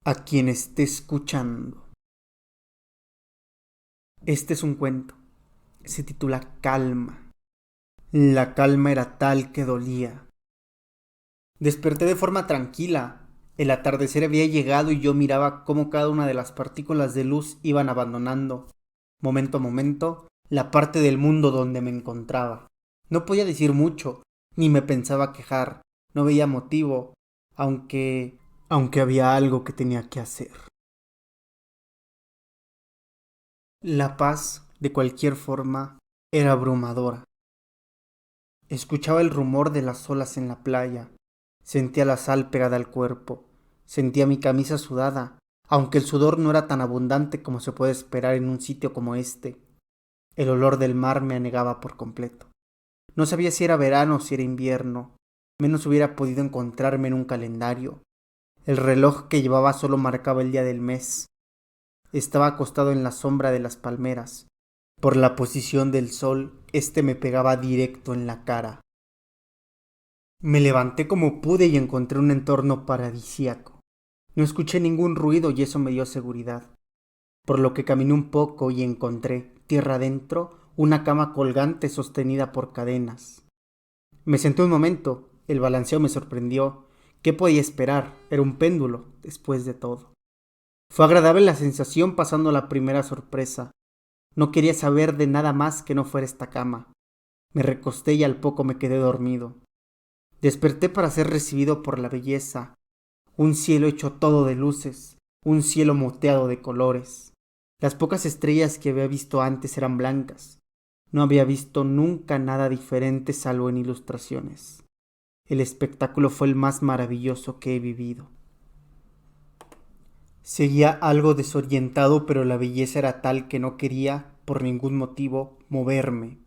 A quien esté escuchando. Este es un cuento. Se titula Calma. La calma era tal que dolía. Desperté de forma tranquila. El atardecer había llegado y yo miraba cómo cada una de las partículas de luz iban abandonando, momento a momento, la parte del mundo donde me encontraba. No podía decir mucho, ni me pensaba quejar. No veía motivo, aunque había algo que tenía que hacer. La paz, de cualquier forma, era abrumadora. Escuchaba el rumor de las olas en la playa, sentía la sal pegada al cuerpo, sentía mi camisa sudada, aunque el sudor no era tan abundante como se puede esperar en un sitio como este. El olor del mar me anegaba por completo. No sabía si era verano o si era invierno, menos hubiera podido encontrarme en un calendario. El reloj que llevaba solo marcaba el día del mes. Estaba acostado en la sombra de las palmeras. Por la posición del sol, este me pegaba directo en la cara. Me levanté como pude y encontré un entorno paradisíaco. No escuché ningún ruido y eso me dio seguridad, por lo que caminé un poco y encontré, tierra adentro, una cama colgante sostenida por cadenas. Me senté un momento, el balanceo me sorprendió. ¿Qué podía esperar? Era un péndulo, después de todo. Fue agradable la sensación pasando la primera sorpresa. No quería saber de nada más que no fuera esta cama. Me recosté y al poco me quedé dormido. Desperté para ser recibido por la belleza, un cielo hecho todo de luces, un cielo moteado de colores. Las pocas estrellas que había visto antes eran blancas. No había visto nunca nada diferente salvo en ilustraciones. El espectáculo fue el más maravilloso que he vivido. Seguía algo desorientado, pero la belleza era tal que no quería, por ningún motivo, moverme,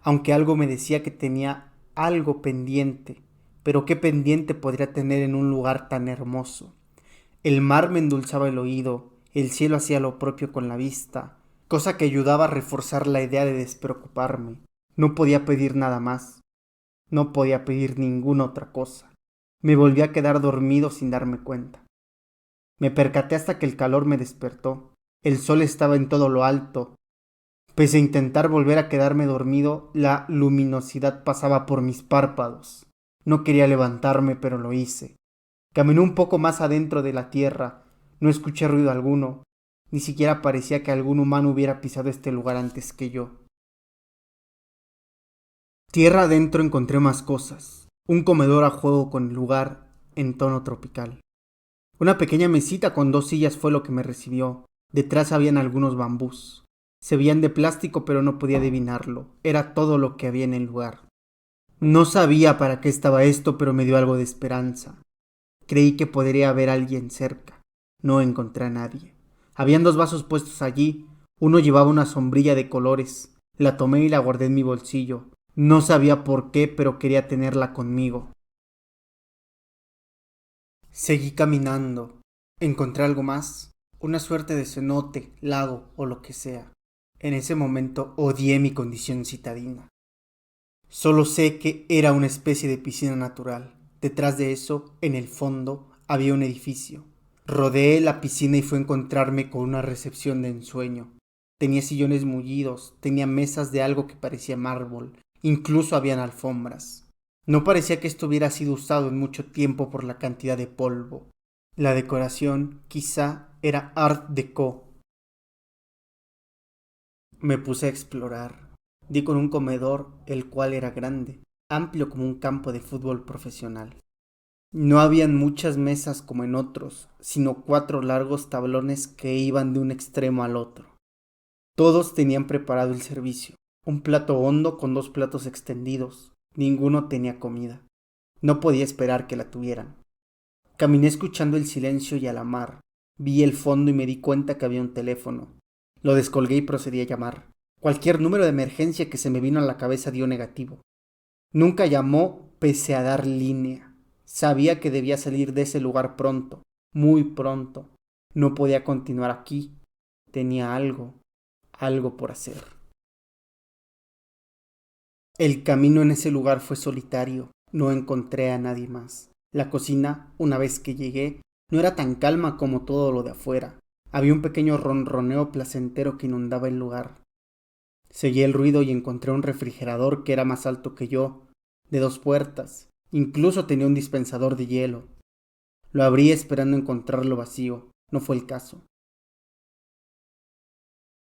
aunque algo me decía que tenía algo pendiente. Pero qué pendiente podría tener en un lugar tan hermoso. El mar me endulzaba el oído, el cielo hacía lo propio con la vista, cosa que ayudaba a reforzar la idea de despreocuparme. No podía pedir nada más, no podía pedir ninguna otra cosa. Me volví a quedar dormido sin darme cuenta. Me percaté hasta que el calor me despertó. El sol estaba en todo lo alto. Pese a intentar volver a quedarme dormido, la luminosidad pasaba por mis párpados. No quería levantarme, pero lo hice. Caminé un poco más adentro de la tierra. No escuché ruido alguno. Ni siquiera parecía que algún humano hubiera pisado este lugar antes que yo. Tierra adentro encontré más cosas. Un comedor a juego con el lugar en tono tropical. Una pequeña mesita con dos sillas fue lo que me recibió. Detrás habían algunos bambús. Se veían de plástico, pero no podía adivinarlo. Era todo lo que había en el lugar. No sabía para qué estaba esto, pero me dio algo de esperanza. Creí que podría haber alguien cerca. No encontré a nadie. Habían dos vasos puestos allí. Uno llevaba una sombrilla de colores. La tomé y la guardé en mi bolsillo. No sabía por qué, pero quería tenerla conmigo. Seguí caminando. Encontré algo más. Una suerte de cenote, lago o lo que sea. En ese momento odié mi condición citadina. Solo sé que era una especie de piscina natural. Detrás de eso, en el fondo, había un edificio. Rodeé la piscina y fue a encontrarme con una recepción de ensueño. Tenía sillones mullidos, tenía mesas de algo que parecía mármol, incluso habían alfombras. No parecía que esto hubiera sido usado en mucho tiempo por la cantidad de polvo. La decoración quizá era Art Deco. Me puse a explorar. Di con un comedor, el cual era grande, amplio como un campo de fútbol profesional. No habían muchas mesas como en otros, sino cuatro largos tablones que iban de un extremo al otro. Todos tenían preparado el servicio. Un plato hondo con dos platos extendidos. Ninguno tenía comida. No podía esperar que la tuvieran. Caminé escuchando el silencio y a la mar. Vi el fondo y me di cuenta que había un teléfono. Lo descolgué y procedí a llamar. Cualquier número de emergencia que se me vino a la cabeza dio negativo. Nunca llamó pese a dar línea. Sabía que debía salir de ese lugar pronto, muy pronto. No podía continuar aquí. Tenía algo por hacer. El camino en ese lugar fue solitario. No encontré a nadie más. La cocina, una vez que llegué, No era tan calma como todo lo de afuera. Había un pequeño ronroneo placentero que inundaba el lugar. Seguí el ruido y encontré un refrigerador que era más alto que yo, de 2 puertas. Incluso tenía un dispensador de hielo. Lo abrí esperando encontrarlo vacío. No fue el caso.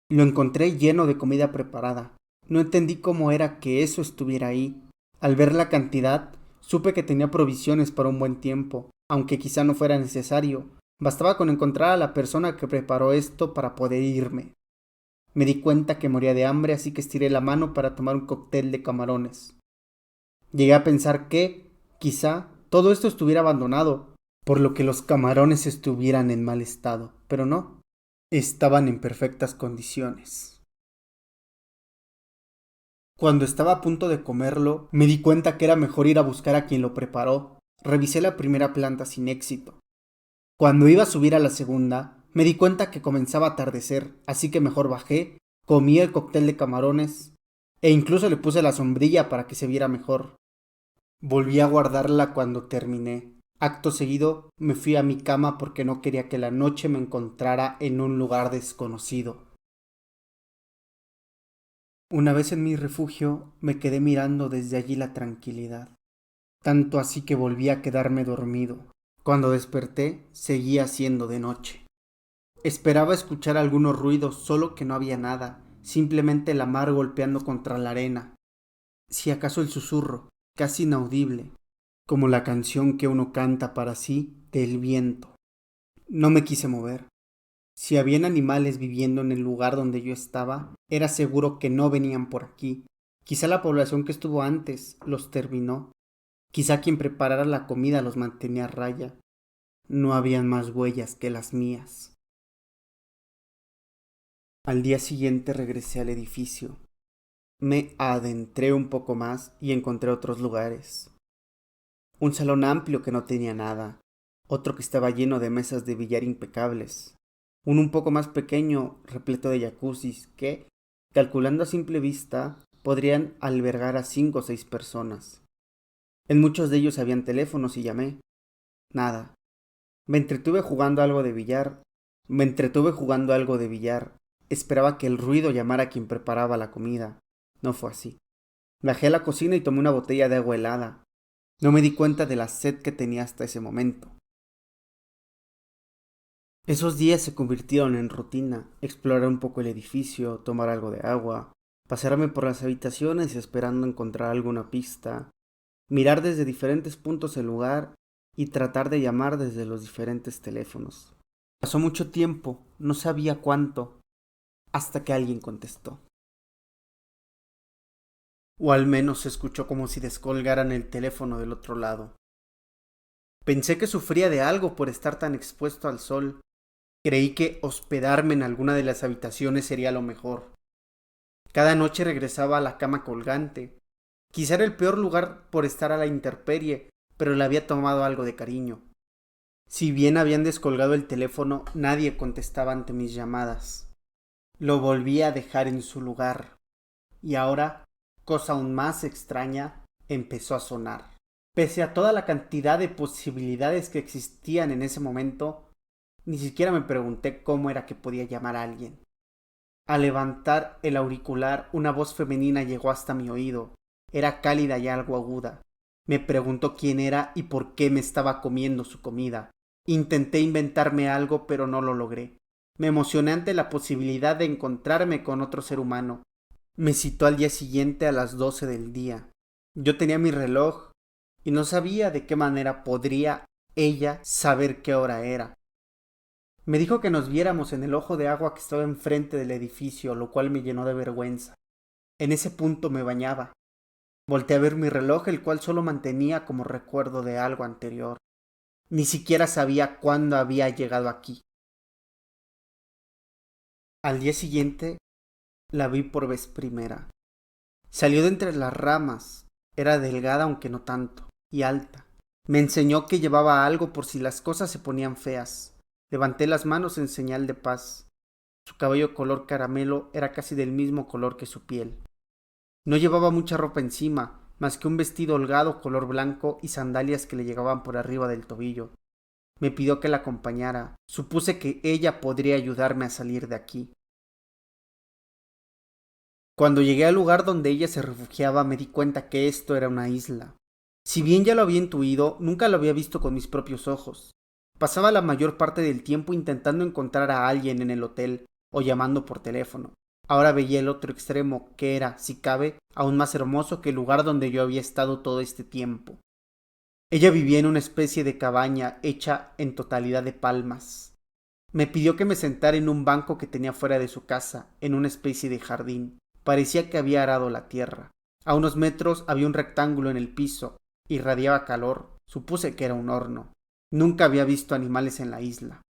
Lo encontré lleno de comida preparada. No entendí cómo era que eso estuviera ahí. Al ver la cantidad, supe que tenía provisiones para un buen tiempo, aunque quizá no fuera necesario. Bastaba con encontrar a la persona que preparó esto para poder irme. Me di cuenta que moría de hambre, así que estiré la mano para tomar un cóctel de camarones. Llegué a pensar que, quizá, todo esto estuviera abandonado, por lo que los camarones estuvieran en mal estado, pero no, estaban en perfectas condiciones. Cuando estaba a punto de comerlo, me di cuenta que era mejor ir a buscar a quien lo preparó. Revisé la primera planta sin éxito. Cuando iba a subir a la segunda, me di cuenta que comenzaba a atardecer, así que mejor bajé, comí el cóctel de camarones e incluso le puse la sombrilla para que se viera mejor. Volví a guardarla cuando terminé. Acto seguido me fui a mi cama porque no quería que la noche me encontrara en un lugar desconocido. Una vez en mi refugio me quedé mirando desde allí la tranquilidad, tanto así que volví a quedarme dormido. Cuando desperté seguía siendo de noche. Esperaba escuchar algunos ruidos, solo que no había nada, simplemente la mar golpeando contra la arena. Si acaso el susurro, casi inaudible, como la canción que uno canta para sí del viento. No me quise mover. Si habían animales viviendo en el lugar donde yo estaba, era seguro que no venían por aquí. Quizá la población que estuvo antes los terminó. Quizá quien preparara la comida los mantenía a raya. No habían más huellas que las mías. Al día siguiente regresé al edificio. Me adentré un poco más y encontré otros lugares. Un salón amplio que no tenía nada, otro que estaba lleno de mesas de billar impecables, uno un poco más pequeño, repleto de jacuzzis que, calculando a simple vista, podrían albergar a 5 o 6 personas. En muchos de ellos habían teléfonos y llamé. Nada. Me entretuve jugando algo de billar. Esperaba que el ruido llamara a quien preparaba la comida. No fue así. Bajé a la cocina y tomé una botella de agua helada. No me di cuenta de la sed que tenía hasta ese momento. Esos días se convirtieron en rutina, explorar un poco el edificio, tomar algo de agua, pasearme por las habitaciones esperando encontrar alguna pista, mirar desde diferentes puntos el lugar y tratar de llamar desde los diferentes teléfonos. Pasó mucho tiempo, no sabía cuánto, hasta que alguien contestó. O al menos se escuchó como si descolgaran el teléfono del otro lado. Pensé que sufría de algo por estar tan expuesto al sol. Creí que hospedarme en alguna de las habitaciones sería lo mejor. Cada noche regresaba a la cama colgante. Quizá era el peor lugar por estar a la intemperie, pero le había tomado algo de cariño. Si bien habían descolgado el teléfono, nadie contestaba ante mis llamadas. Lo volví a dejar en su lugar. Y ahora, cosa aún más extraña, empezó a sonar. Pese a toda la cantidad de posibilidades que existían en ese momento, ni siquiera me pregunté cómo era que podía llamar a alguien. Al levantar el auricular, una voz femenina llegó hasta mi oído. Era cálida y algo aguda. Me preguntó quién era y por qué me estaba comiendo su comida. Intenté inventarme algo, pero no lo logré. Me emocioné ante la posibilidad de encontrarme con otro ser humano. Me citó al día siguiente a las 12 del día. Yo tenía mi reloj y no sabía de qué manera podría ella saber qué hora era. Me dijo que nos viéramos en el ojo de agua que estaba enfrente del edificio, lo cual me llenó de vergüenza. En ese punto me bañaba. Volteé a ver mi reloj, el cual solo mantenía como recuerdo de algo anterior. Ni siquiera sabía cuándo había llegado aquí. Al día siguiente la vi por vez primera. Salió de entre las ramas. Era delgada aunque no tanto, y alta. Me enseñó que llevaba algo por si las cosas se ponían feas. Levanté las manos en señal de paz. Su cabello color caramelo era casi del mismo color que su piel. No llevaba mucha ropa encima, más que un vestido holgado color blanco y sandalias que le llegaban por arriba del tobillo. Me pidió que la acompañara. Supuse que ella podría ayudarme a salir de aquí. Cuando llegué al lugar donde ella se refugiaba, me di cuenta que esto era una isla. Si bien ya lo había intuido, nunca lo había visto con mis propios ojos. Pasaba la mayor parte del tiempo intentando encontrar a alguien en el hotel o llamando por teléfono. Ahora veía el otro extremo, que era, si cabe, aún más hermoso que el lugar donde yo había estado todo este tiempo. Ella vivía en una especie de cabaña hecha en totalidad de palmas. Me pidió que me sentara en un banco que tenía fuera de su casa, en una especie de jardín. Parecía que había arado la tierra. A unos metros había un rectángulo en el piso. Irradiaba calor. Supuse que era un horno. Nunca había visto animales en la isla.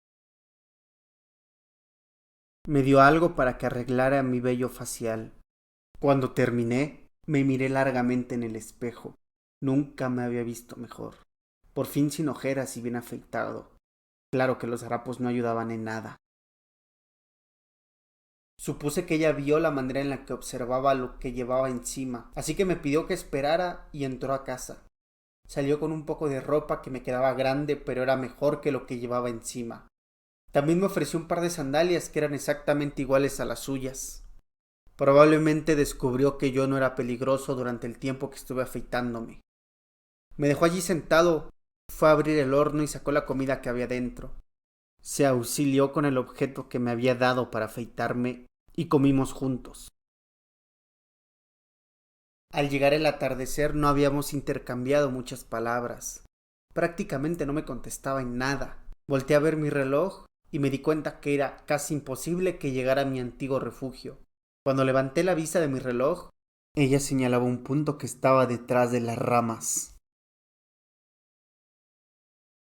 Me dio algo para que arreglara mi vello facial. Cuando terminé, me miré largamente en el espejo. Nunca me había visto mejor. Por fin sin ojeras y bien afeitado. Claro que los harapos no ayudaban en nada. Supuse que ella vio la manera en la que observaba lo que llevaba encima, así que me pidió que esperara y entró a casa. Salió con un poco de ropa que me quedaba grande, pero era mejor que lo que llevaba encima. También me ofreció un par de sandalias que eran exactamente iguales a las suyas. Probablemente descubrió que yo no era peligroso durante el tiempo que estuve afeitándome. Me dejó allí sentado, fue a abrir el horno y sacó la comida que había dentro. Se auxilió con el objeto que me había dado para afeitarme y comimos juntos. Al llegar el atardecer no habíamos intercambiado muchas palabras. Prácticamente no me contestaba en nada. Volteé a ver mi reloj y me di cuenta que era casi imposible que llegara a mi antiguo refugio. Cuando levanté la vista de mi reloj, ella señalaba un punto que estaba detrás de las ramas.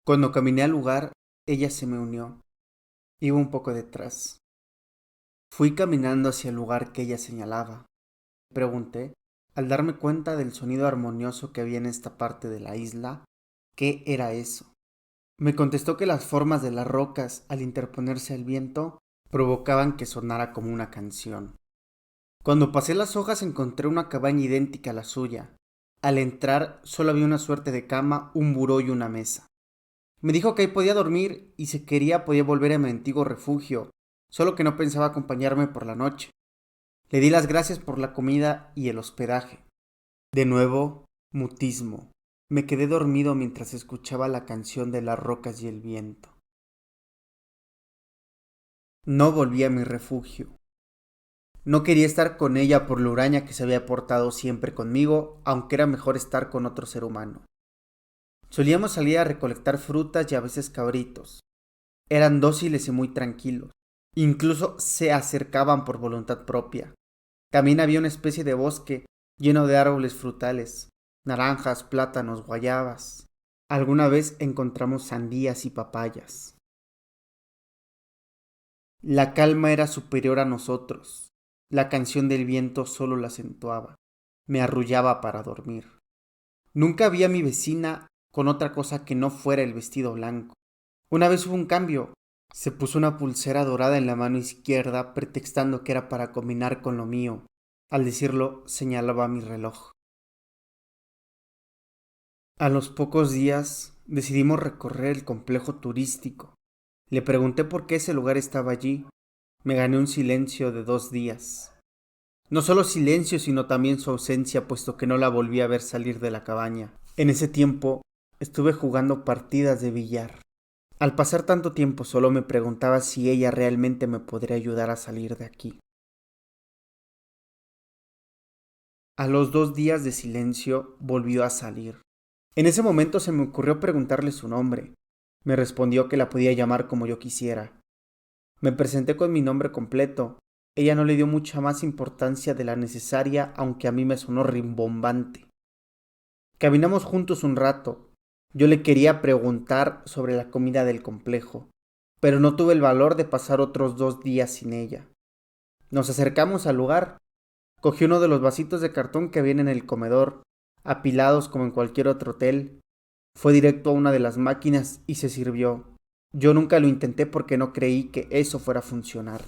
Cuando caminé al lugar, ella se me unió. Iba un poco detrás. Fui caminando hacia el lugar que ella señalaba. Pregunté, al darme cuenta del sonido armonioso que había en esta parte de la isla, ¿qué era eso? Me contestó que las formas de las rocas, al interponerse al viento, provocaban que sonara como una canción. Cuando pasé las hojas encontré una cabaña idéntica a la suya. Al entrar solo había una suerte de cama, un buró y una mesa. Me dijo que ahí podía dormir y si quería podía volver a mi antiguo refugio, solo que no pensaba acompañarme por la noche. Le di las gracias por la comida y el hospedaje. De nuevo, mutismo. Me quedé dormido mientras escuchaba la canción de las rocas y el viento. No volví a mi refugio. No quería estar con ella por lo huraña que se había portado siempre conmigo, aunque era mejor estar con otro ser humano. Solíamos salir a recolectar frutas y a veces cabritos. Eran dóciles y muy tranquilos. Incluso se acercaban por voluntad propia. También había una especie de bosque lleno de árboles frutales, naranjas, plátanos, guayabas. Alguna vez encontramos sandías y papayas. La calma era superior a nosotros. La canción del viento solo la acentuaba. Me arrullaba para dormir. Nunca vi a mi vecina con otra cosa que no fuera el vestido blanco. Una vez hubo un cambio. Se puso una pulsera dorada en la mano izquierda, pretextando que era para combinar con lo mío. Al decirlo, señalaba mi reloj. A los pocos días decidimos recorrer el complejo turístico. Le pregunté por qué ese lugar estaba allí. Me gané un silencio de 2 días. No solo silencio, sino también su ausencia, puesto que no la volví a ver salir de la cabaña. En ese tiempo estuve jugando partidas de billar. Al pasar tanto tiempo solo me preguntaba si ella realmente me podría ayudar a salir de aquí. A los 2 días de silencio volvió a salir. En ese momento se me ocurrió preguntarle su nombre. Me respondió que la podía llamar como yo quisiera. Me presenté con mi nombre completo. Ella no le dio mucha más importancia de la necesaria, aunque a mí me sonó rimbombante. Caminamos juntos un rato. Yo le quería preguntar sobre la comida del complejo, pero no tuve el valor de pasar otros 2 días sin ella. Nos acercamos al lugar. Cogí uno de los vasitos de cartón que había en el comedor, apilados como en cualquier otro hotel. Fue directo a una de las máquinas y se sirvió. Yo nunca lo intenté porque no creí que eso fuera a funcionar.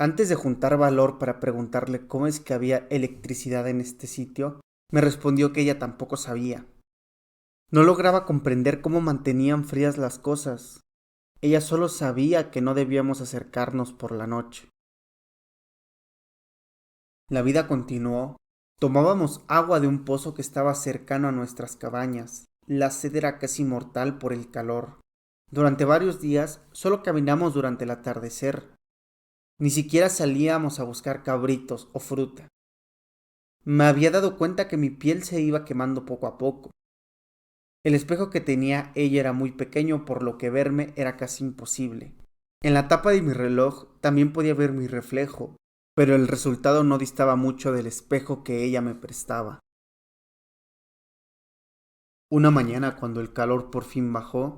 Antes de juntar valor para preguntarle cómo es que había electricidad en este sitio, me respondió que ella tampoco sabía. No lograba comprender cómo mantenían frías las cosas. Ella solo sabía que no debíamos acercarnos por la noche. La vida continuó. Tomábamos agua de un pozo que estaba cercano a nuestras cabañas. La sed era casi mortal por el calor. Durante varios días solo caminamos durante el atardecer. Ni siquiera salíamos a buscar cabritos o fruta. Me había dado cuenta que mi piel se iba quemando poco a poco. El espejo que tenía ella era muy pequeño, por lo que verme era casi imposible. En la tapa de mi reloj también podía ver mi reflejo, pero el resultado no distaba mucho del espejo que ella me prestaba. Una mañana, cuando el calor por fin bajó,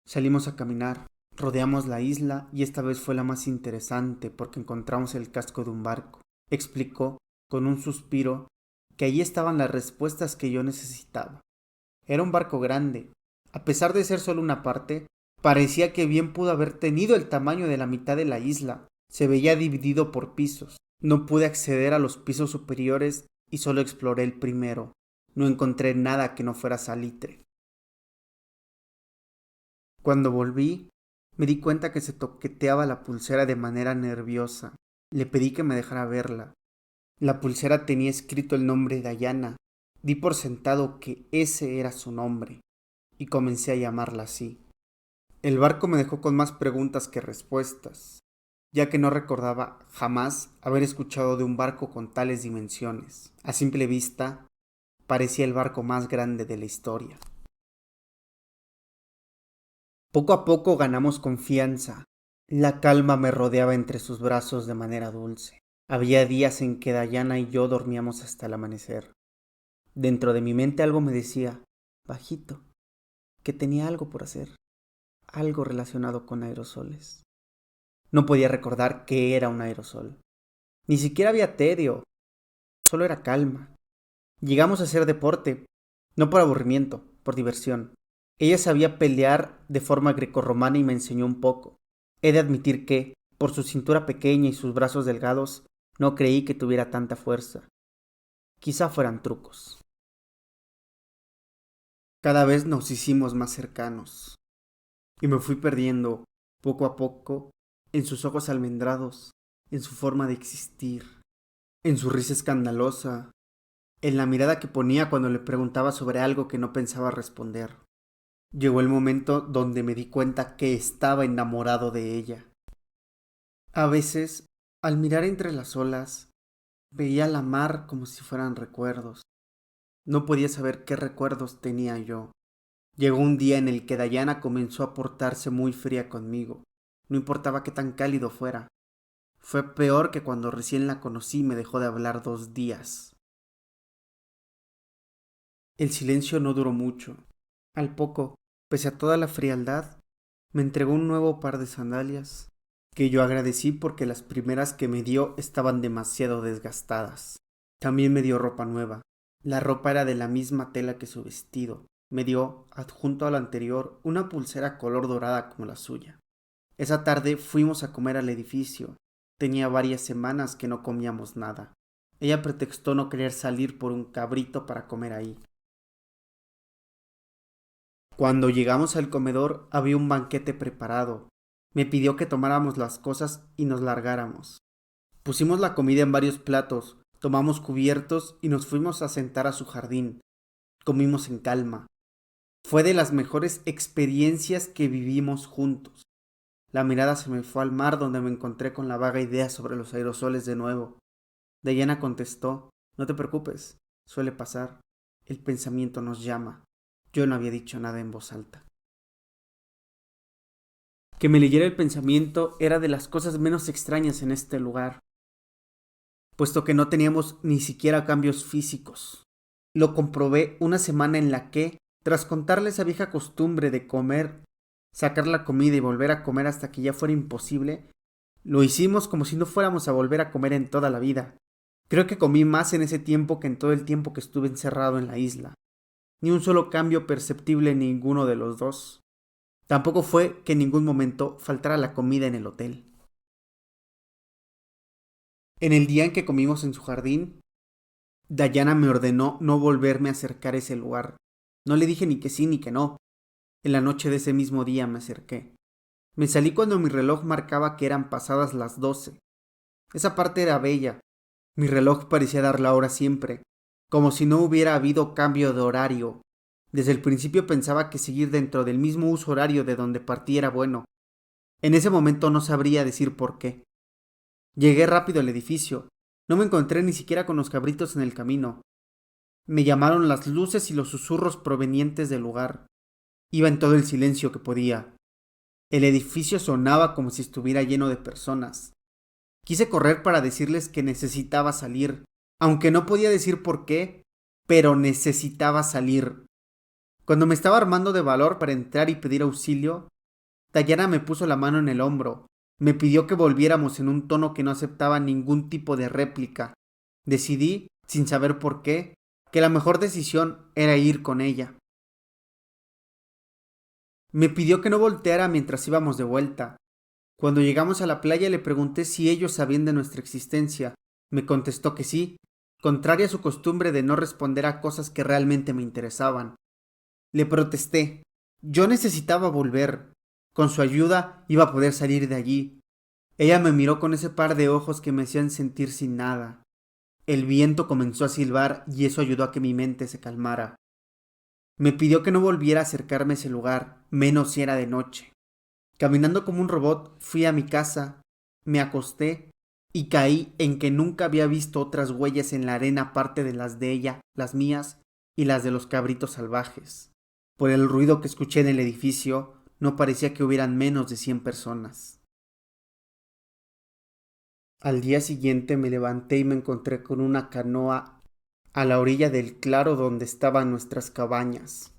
salimos a caminar. Rodeamos la isla y esta vez fue la más interesante porque encontramos el casco de un barco. Explicó, con un suspiro, que allí estaban las respuestas que yo necesitaba. Era un barco grande. A pesar de ser solo una parte, parecía que bien pudo haber tenido el tamaño de la mitad de la isla. Se veía dividido por pisos. No pude acceder a los pisos superiores y solo exploré el primero. No encontré nada que no fuera salitre. Cuando volví, me di cuenta que se toqueteaba la pulsera de manera nerviosa. Le pedí que me dejara verla. La pulsera tenía escrito el nombre de Diana. Di por sentado que ese era su nombre y comencé a llamarla así. El barco me dejó con más preguntas que respuestas, ya que no recordaba jamás haber escuchado de un barco con tales dimensiones. A simple vista, parecía el barco más grande de la historia. Poco a poco ganamos confianza. La calma me rodeaba entre sus brazos de manera dulce. Había días en que Dayana y yo dormíamos hasta el amanecer. Dentro de mi mente algo me decía, bajito, que tenía algo por hacer, algo relacionado con aerosoles. No podía recordar qué era un aerosol. Ni siquiera había tedio, solo era calma. Llegamos a hacer deporte, no por aburrimiento, por diversión. Ella sabía pelear de forma grecorromana y me enseñó un poco. He de admitir que, por su cintura pequeña y sus brazos delgados, no creí que tuviera tanta fuerza. Quizá fueran trucos. Cada vez nos hicimos más cercanos, y me fui perdiendo, poco a poco, en sus ojos almendrados, en su forma de existir, en su risa escandalosa, en la mirada que ponía cuando le preguntaba sobre algo que no pensaba responder. Llegó el momento donde me di cuenta que estaba enamorado de ella. A veces, al mirar entre las olas, veía la mar como si fueran recuerdos. No podía saber qué recuerdos tenía yo. Llegó un día en el que Dayana comenzó a portarse muy fría conmigo. No importaba qué tan cálido fuera. Fue peor que cuando recién la conocí y me dejó de hablar 2 días. El silencio no duró mucho. Al poco, pese a toda la frialdad, me entregó un nuevo par de sandalias, que yo agradecí porque las primeras que me dio estaban demasiado desgastadas. También me dio ropa nueva. La ropa era de la misma tela que su vestido. Me dio, adjunto a la anterior, una pulsera color dorada como la suya. Esa tarde fuimos a comer al edificio. Tenía varias semanas que no comíamos nada. Ella pretextó no querer salir por un cabrito para comer ahí. Cuando llegamos al comedor había un banquete preparado. Me pidió que tomáramos las cosas y nos largáramos. Pusimos la comida en varios platos, tomamos cubiertos y nos fuimos a sentar a su jardín. Comimos en calma. Fue de las mejores experiencias que vivimos juntos. La mirada se me fue al mar, donde me encontré con la vaga idea sobre los aerosoles de nuevo. Diana contestó, no te preocupes, suele pasar. El pensamiento nos llama. Yo no había dicho nada en voz alta. Que me leyera el pensamiento era de las cosas menos extrañas en este lugar, puesto que no teníamos ni siquiera cambios físicos. Lo comprobé una semana en la que, tras contarle esa vieja costumbre de comer, sacar la comida y volver a comer hasta que ya fuera imposible, lo hicimos como si no fuéramos a volver a comer en toda la vida. Creo que comí más en ese tiempo que en todo el tiempo que estuve encerrado en la isla. Ni un solo cambio perceptible en ninguno de los dos. Tampoco fue que en ningún momento faltara la comida en el hotel. En el día en que comimos en su jardín, Dayana me ordenó no volverme a acercar a ese lugar. No le dije ni que sí ni que no. En la noche de ese mismo día me acerqué. Me salí cuando mi reloj marcaba que eran pasadas las 12. Esa parte era bella. Mi reloj parecía dar la hora siempre, como si no hubiera habido cambio de horario. Desde el principio pensaba que seguir dentro del mismo uso horario de donde partí era bueno. En ese momento no sabría decir por qué. Llegué rápido al edificio. No me encontré ni siquiera con los cabritos en el camino. Me llamaron las luces y los susurros provenientes del lugar. Iba en todo el silencio que podía. El edificio sonaba como si estuviera lleno de personas. Quise correr para decirles que necesitaba salir, aunque no podía decir por qué, pero necesitaba salir. Cuando me estaba armando de valor para entrar y pedir auxilio, Dayana me puso la mano en el hombro. Me pidió que volviéramos en un tono que no aceptaba ningún tipo de réplica. Decidí, sin saber por qué, que la mejor decisión era ir con ella. Me pidió que no volteara mientras íbamos de vuelta. Cuando llegamos a la playa le pregunté si ellos sabían de nuestra existencia. Me contestó que sí, contraria a su costumbre de no responder a cosas que realmente me interesaban. Le protesté. Yo necesitaba volver. Con su ayuda iba a poder salir de allí. Ella me miró con ese par de ojos que me hacían sentir sin nada. El viento comenzó a silbar y eso ayudó a que mi mente se calmara. Me pidió que no volviera a acercarme a ese lugar, menos si era de noche. Caminando como un robot, fui a mi casa, me acosté y caí en que nunca había visto otras huellas en la arena aparte de las de ella, las mías y las de los cabritos salvajes. Por el ruido que escuché en el edificio, no parecía que hubieran menos de 100 personas. Al día siguiente me levanté y me encontré con una canoa a la orilla del claro donde estaban nuestras cabañas.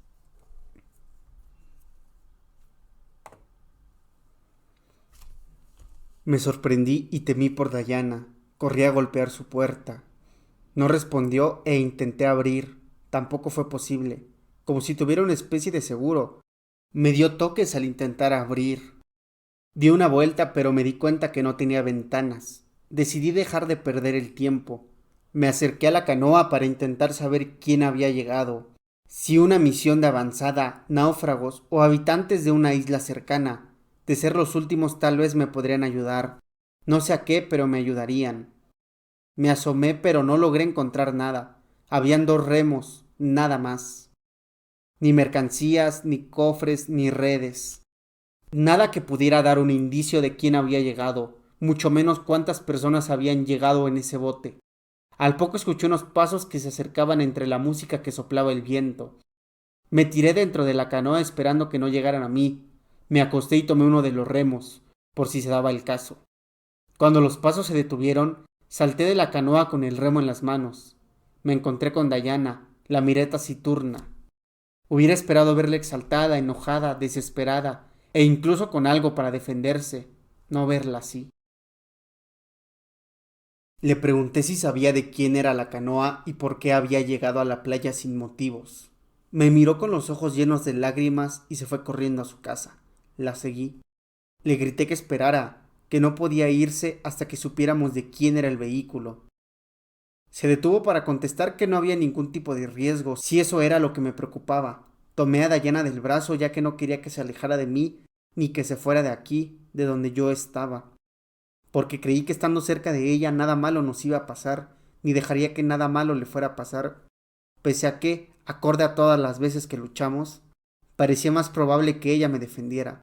Me sorprendí y temí por Dayana. Corrí a golpear su puerta. No respondió e intenté abrir. Tampoco fue posible, como si tuviera una especie de seguro. Me dio toques al intentar abrir. Di una vuelta, pero me di cuenta que no tenía ventanas. Decidí dejar de perder el tiempo. Me acerqué a la canoa para intentar saber quién había llegado. Si una misión de avanzada, náufragos o habitantes de una isla cercana. De ser los últimos tal vez me podrían ayudar. No sé a qué, pero me ayudarían. Me asomé, pero no logré encontrar nada. Habían 2 remos, nada más. Ni mercancías, ni cofres, ni redes. Nada que pudiera dar un indicio de quién había llegado, mucho menos cuántas personas habían llegado en ese bote. Al poco escuché unos pasos que se acercaban entre la música que soplaba el viento. Me tiré dentro de la canoa esperando que no llegaran a mí. Me acosté y tomé uno de los remos, por si se daba el caso. Cuando los pasos se detuvieron, salté de la canoa con el remo en las manos. Me encontré con Dayana, la miré taciturna. Hubiera esperado verla exaltada, enojada, desesperada, e incluso con algo para defenderse, no verla así. Le pregunté si sabía de quién era la canoa y por qué había llegado a la playa sin motivos. Me miró con los ojos llenos de lágrimas y se fue corriendo a su casa. La seguí. Le grité que esperara, que no podía irse hasta que supiéramos de quién era el vehículo. Se detuvo para contestar que no había ningún tipo de riesgo, si eso era lo que me preocupaba. Tomé a Dayana del brazo ya que no quería que se alejara de mí, ni que se fuera de aquí, de donde yo estaba, porque creí que estando cerca de ella nada malo nos iba a pasar, ni dejaría que nada malo le fuera a pasar, pese a que, acorde a todas las veces que luchamos, parecía más probable que ella me defendiera.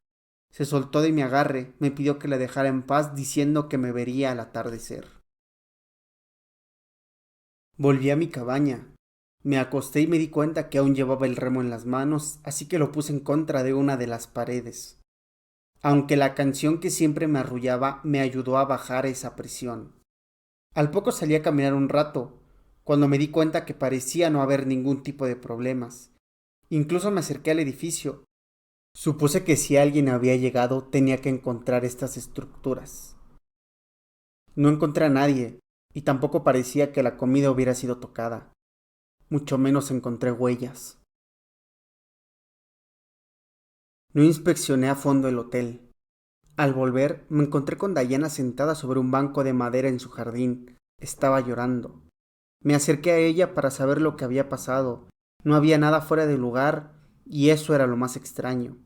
Se soltó de mi agarre, me pidió que la dejara en paz diciendo que me vería al atardecer. Volví a mi cabaña. Me acosté y me di cuenta que aún llevaba el remo en las manos, así que lo puse en contra de una de las paredes. Aunque la canción que siempre me arrullaba me ayudó a bajar esa presión. Al poco salí a caminar un rato, cuando me di cuenta que parecía no haber ningún tipo de problemas. Incluso me acerqué al edificio. Supuse que si alguien había llegado tenía que encontrar estas estructuras. No encontré a nadie, y tampoco parecía que la comida hubiera sido tocada. Mucho menos encontré huellas. No inspeccioné a fondo el hotel. Al volver, me encontré con Dayana sentada sobre un banco de madera en su jardín. Estaba llorando. Me acerqué a ella para saber lo que había pasado. No había nada fuera de lugar y eso era lo más extraño.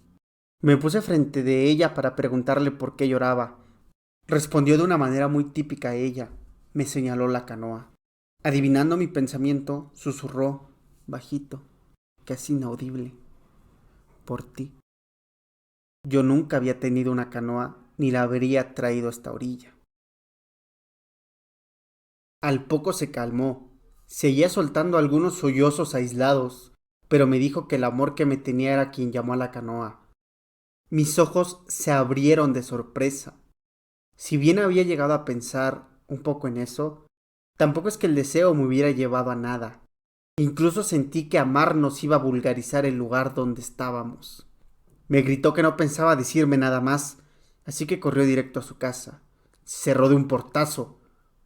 Me puse frente de ella para preguntarle por qué lloraba. Respondió de una manera muy típica a ella. Me señaló la canoa. Adivinando mi pensamiento, susurró, bajito, casi inaudible, por ti. Yo nunca había tenido una canoa ni la habría traído a esta orilla. Al poco se calmó. Seguía soltando algunos sollozos aislados, pero me dijo que el amor que me tenía era quien llamó a la canoa. Mis ojos se abrieron de sorpresa. Si bien había llegado a pensar un poco en eso, tampoco es que el deseo me hubiera llevado a nada. Incluso sentí que amarnos iba a vulgarizar el lugar donde estábamos. Me gritó que no pensaba decirme nada más, así que corrió directo a su casa. Cerró de un portazo.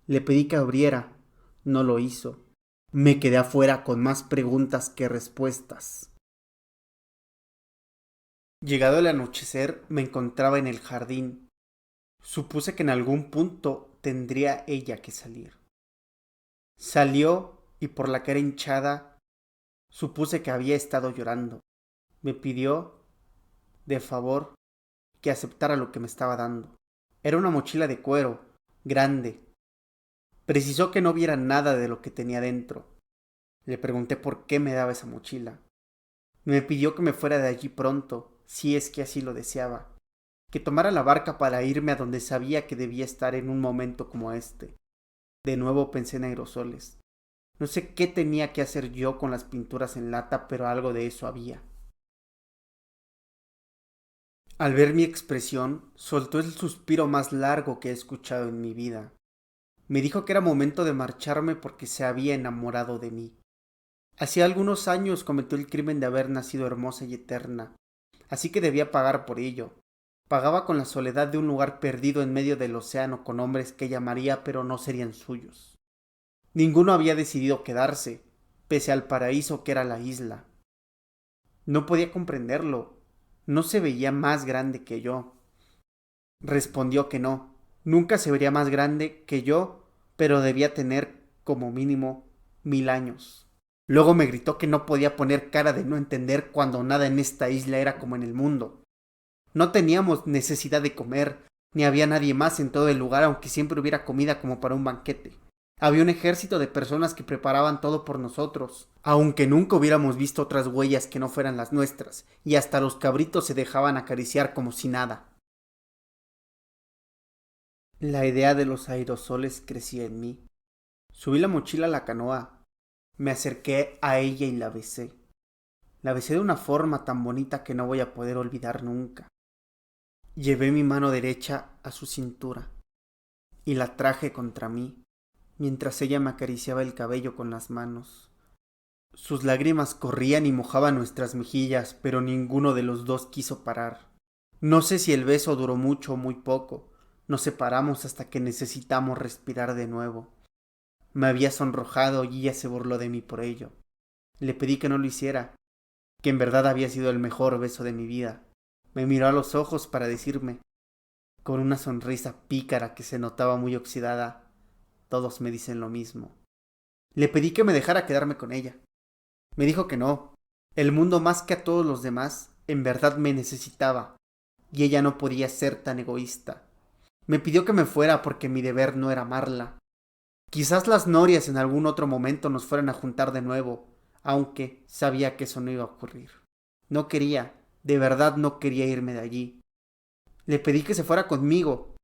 Le pedí que abriera. No lo hizo. Me quedé afuera con más preguntas que respuestas. Llegado el anochecer, me encontraba en el jardín. Supuse que en algún punto tendría ella que salir. Salió y por la cara hinchada supuse que había estado llorando. Me pidió, de favor, que aceptara lo que me estaba dando. Era una mochila de cuero, grande. Precisó que no viera nada de lo que tenía dentro. Le pregunté por qué me daba esa mochila. Me pidió que me fuera de allí pronto, si es que así lo deseaba, que tomara la barca para irme a donde sabía que debía estar en un momento como este. De nuevo pensé en aerosoles. No sé qué tenía que hacer yo con las pinturas en lata, pero algo de eso había. Al ver mi expresión, soltó el suspiro más largo que he escuchado en mi vida. Me dijo que era momento de marcharme porque se había enamorado de mí. Hacía algunos años cometió el crimen de haber nacido hermosa y eterna, así que debía pagar por ello. Pagaba con la soledad de un lugar perdido en medio del océano con hombres que ella amaría pero no serían suyos. Ninguno había decidido quedarse, pese al paraíso que era la isla. No podía comprenderlo. No se veía más grande que yo. Respondió que no. Nunca se vería más grande que yo, pero debía tener, como mínimo, 1000 años. Luego me gritó que no podía poner cara de no entender cuando nada en esta isla era como en el mundo. No teníamos necesidad de comer, ni había nadie más en todo el lugar, aunque siempre hubiera comida como para un banquete. Había un ejército de personas que preparaban todo por nosotros, aunque nunca hubiéramos visto otras huellas que no fueran las nuestras, y hasta los cabritos se dejaban acariciar como si nada. La idea de los aerosoles crecía en mí. Subí la mochila a la canoa, me acerqué a ella y la besé. La besé de una forma tan bonita que no voy a poder olvidar nunca. Llevé mi mano derecha a su cintura y la traje contra mí, mientras ella me acariciaba el cabello con las manos. Sus lágrimas corrían y mojaban nuestras mejillas, pero ninguno de los dos quiso parar. No sé si el beso duró mucho o muy poco. Nos separamos hasta que necesitamos respirar de nuevo. Me había sonrojado y ella se burló de mí por ello. Le pedí que no lo hiciera, que en verdad había sido el mejor beso de mi vida. Me miró a los ojos para decirme, con una sonrisa pícara que se notaba muy oxidada, todos me dicen lo mismo. Le pedí que me dejara quedarme con ella. Me dijo que no. El mundo más que a todos los demás en verdad me necesitaba, y ella no podía ser tan egoísta. Me pidió que me fuera porque mi deber no era amarla. Quizás las norias en algún otro momento nos fueran a juntar de nuevo, aunque sabía que eso no iba a ocurrir. No quería, de verdad no quería irme de allí. Le pedí que se fuera conmigo,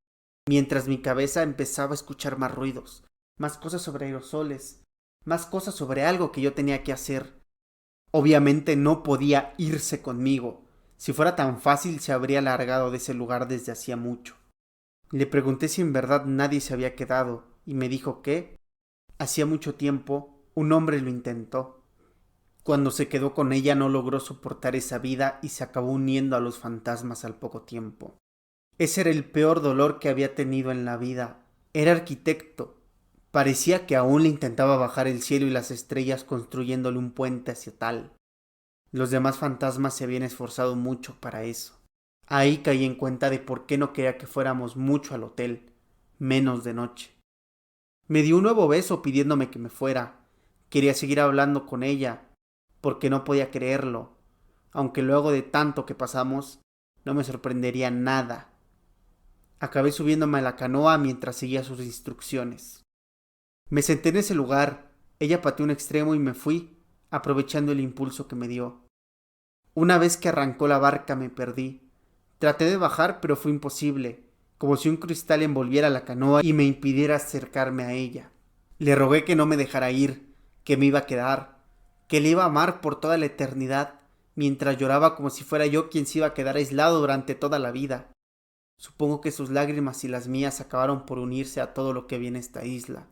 mientras mi cabeza empezaba a escuchar más ruidos, más cosas sobre aerosoles, más cosas sobre algo que yo tenía que hacer. Obviamente no podía irse conmigo. Si fuera tan fácil se habría largado de ese lugar desde hacía mucho. Le pregunté si en verdad nadie se había quedado y me dijo que, hacía mucho tiempo, un hombre lo intentó. Cuando se quedó con ella no logró soportar esa vida y se acabó uniendo a los fantasmas al poco tiempo. Ese era el peor dolor que había tenido en la vida. Era arquitecto. Parecía que aún le intentaba bajar el cielo y las estrellas construyéndole un puente hacia tal. Los demás fantasmas se habían esforzado mucho para eso. Ahí caí en cuenta de por qué no quería que fuéramos mucho al hotel, menos de noche. Me dio un nuevo beso pidiéndome que me fuera. Quería seguir hablando con ella, porque no podía creerlo, aunque luego de tanto que pasamos, no me sorprendería nada. Acabé subiéndome a la canoa mientras seguía sus instrucciones. Me senté en ese lugar, ella pateó un extremo y me fui, aprovechando el impulso que me dio. Una vez que arrancó la barca me perdí. Traté de bajar, pero fue imposible, como si un cristal envolviera la canoa y me impidiera acercarme a ella. Le rogué que no me dejara ir, que me iba a quedar, que le iba a amar por toda la eternidad, mientras lloraba como si fuera yo quien se iba a quedar aislado durante toda la vida. Supongo que sus lágrimas y las mías acabaron por unirse a todo lo que había en esta isla.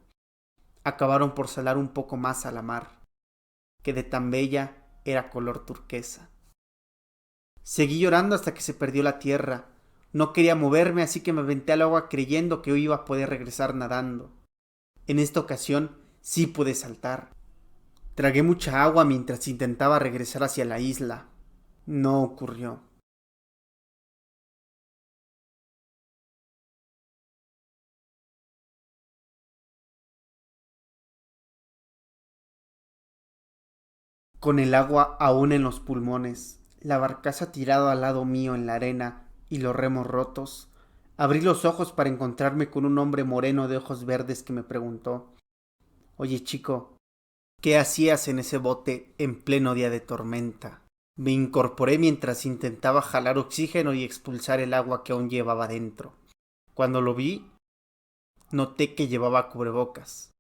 Acabaron por salar un poco más a la mar, que de tan bella era color turquesa. Seguí llorando hasta que se perdió la tierra. No quería moverme, así que me aventé al agua creyendo que hoy iba a poder regresar nadando. En esta ocasión sí pude saltar. Tragué mucha agua mientras intentaba regresar hacia la isla. No ocurrió. Con el agua aún en los pulmones, la barcaza tirada al lado mío en la arena y los remos rotos, abrí los ojos para encontrarme con un hombre moreno de ojos verdes que me preguntó: Oye chico, ¿qué hacías en ese bote en pleno día de tormenta? Me incorporé mientras intentaba jalar oxígeno y expulsar el agua que aún llevaba dentro. Cuando lo vi, noté que llevaba cubrebocas,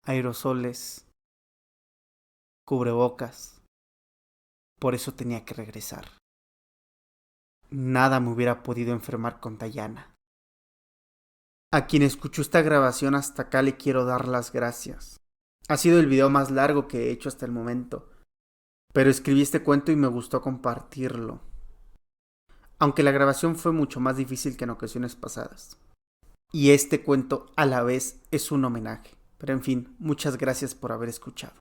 aerosoles, cubrebocas. Por eso tenía que regresar. Nada me hubiera podido enfermar con Dayana. A quien escuchó esta grabación hasta acá le quiero dar las gracias. Ha sido el video más largo que he hecho hasta el momento, pero escribí este cuento y me gustó compartirlo, aunque la grabación fue mucho más difícil que en ocasiones pasadas. Y este cuento a la vez es un homenaje. Pero en fin, muchas gracias por haber escuchado.